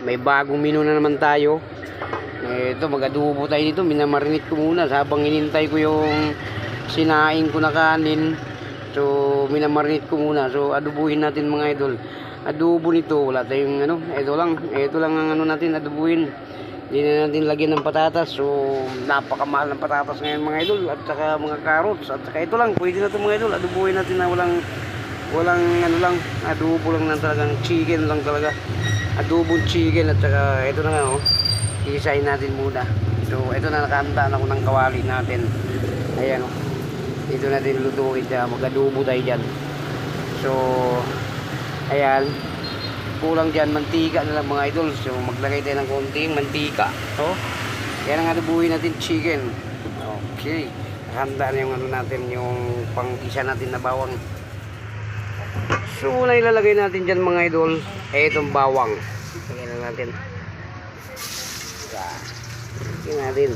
May bagong menu na naman tayo. Ito, mag-adobo tayo dito. Minamarinate ko muna habang inintay ko yung sinaing ko na kanin. So, minamarinate ko muna. So, adobuhin natin mga idol. Adobo nito, wala tayong ano, ito lang ang ano natin adobuhin. Hindi na natin lagyan ng patatas. So, napakamahal ng patatas ngayon mga idol. At saka mga carrots. At saka ito lang, pwede na ito mga idol. Adobuhin natin na walang ano lang, adobo lang na talagang chicken lang talaga. Adobong chicken at saka ito na nga oh. Isahin natin muna. So, ito na nakahanda na ko ng kawali natin. Ayan oh. Dito natin lutuin siya. Mag-adobo tayo dyan. So, ayan. Kulang dyan, mantika na lang mga idol. So, maglagay tayo ng konting mantika. So, yan ang adobuhin natin chicken. Okay. Handa na yung ano natin, yung pang-isa natin na bawang. So, una ilalagay natin dyan mga idol, itong bawang. Lagyan na natin. Lagyan natin.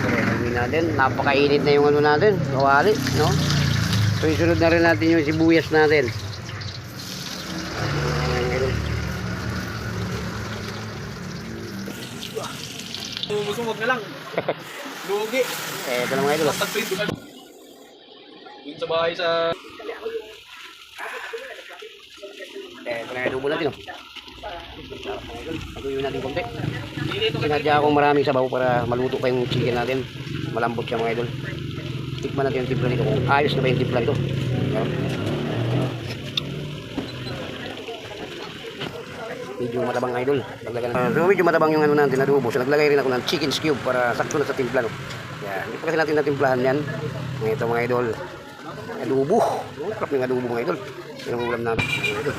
Lagyan natin. Napakainit na yung ano natin, kawali, no? So, isunod na rin natin yung sibuyas natin. Musumog na lang. Lugi. Ito na mga idol. Dito sa bahay sa... Ito na adobo natin. Patuloy natin konti. Sinadya akong maraming sabaw para maluto pa yung chicken natin. Malambot siya mga idol. Tikman natin yung timpla nito. Kung ayos na ba yung timpla nito. Medyo matabang idol. So medyo matabang yung ano natin adobo. So naglagay rin ako ng chicken cube para sakto na sa timpla. No? Yan. Hindi pa kasi natin natimplahan yan. Ito mga idol. Adobo. Sarap yung adobo mga idol. Yan ang ulam natin mga idol.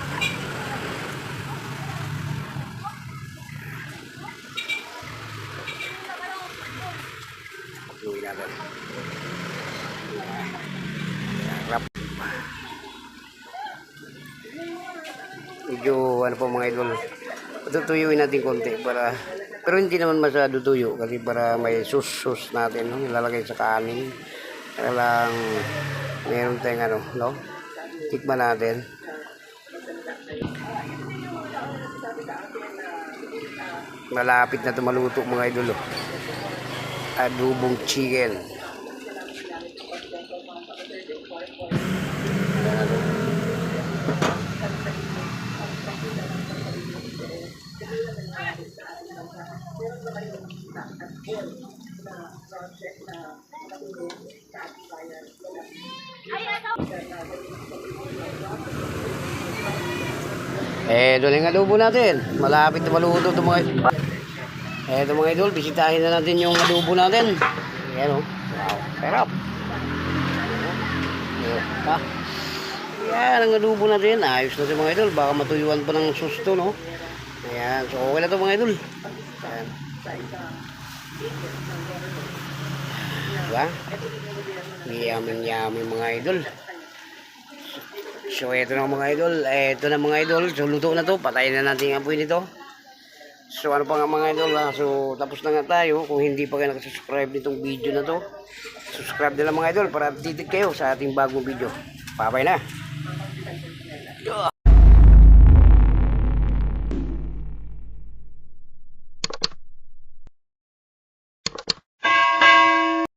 Pagluwi natin. Sarap. Medyo ano po mga idol, tutuyuin natin konti para, pero hindi naman masyado tuyo kasi para may sus natin, no? Ilalagay sa kanin para lang meron tayong ano, no? Tikman natin. Malapit na ito maluto mga idol, oh. Adobong chicken. Ito lang adobo natin. Malapit na maluto ito mga idol. Ito mga idol, bisitahin na natin yung adobo natin. Ayan o. Wow, sarap. Ayan ang adobo natin. Ayos na ito mga idol. Baka matuyuan pa ng susto, no? Ayan. So okay na ito mga idol. Ayan. Diba? Yamin mga idol. So ito na mga idol. Ito na mga idol. So luto na to. Patayin na natin ang apoy nito. So ano pa nga mga idol ha? So tapos na nga tayo. Kung hindi pa kayo nakasubscribe nitong video na to, subscribe na lang mga idol para updated kayo sa ating bagong video. Bye bye na.